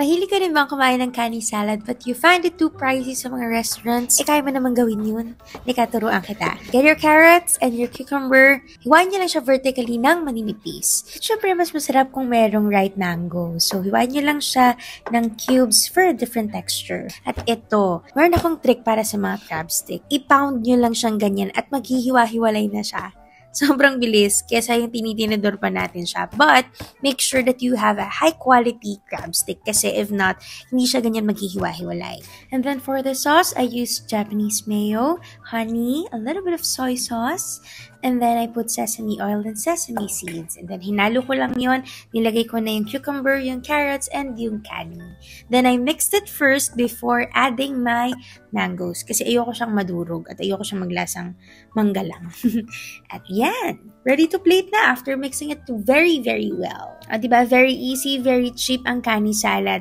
Mahilig ka rin bang kumain ng kani salad but you find it too pricey sa mga restaurants? Kaya mo naman gawin yun. Turuan kita. Get your carrots and your cucumber. Hiwain niyo lang siya vertically ng maninipis. Siyempre, mas masarap kung merong ripe mango. So, hiwain niyo lang siya ng cubes for a different texture. At ito, meron akong trick para sa mga crab stick. I-pound niyo lang siyang ganyan at maghihiwa-hiwalay na siya. Sobrang bilis kesa yung tinitinador pa natin siya. But, make sure that you have a high quality crab stick kasi if not, hindi siya ganyan maghihiwa-hiwalay. And then for the sauce, I used Japanese mayo, honey, a little bit of soy sauce, and then I put sesame oil and sesame seeds. And then hinalo ko lang yon. Nilagay ko na yung cucumber, yung carrots, and yung kani. Then I mixed it first before adding my mangoes kasi ayoko siyang madurog at ayoko siyang maglasang mangga lang. At yan, ready to plate na after mixing it very, very well. Diba? Very easy, very cheap ang kani salad.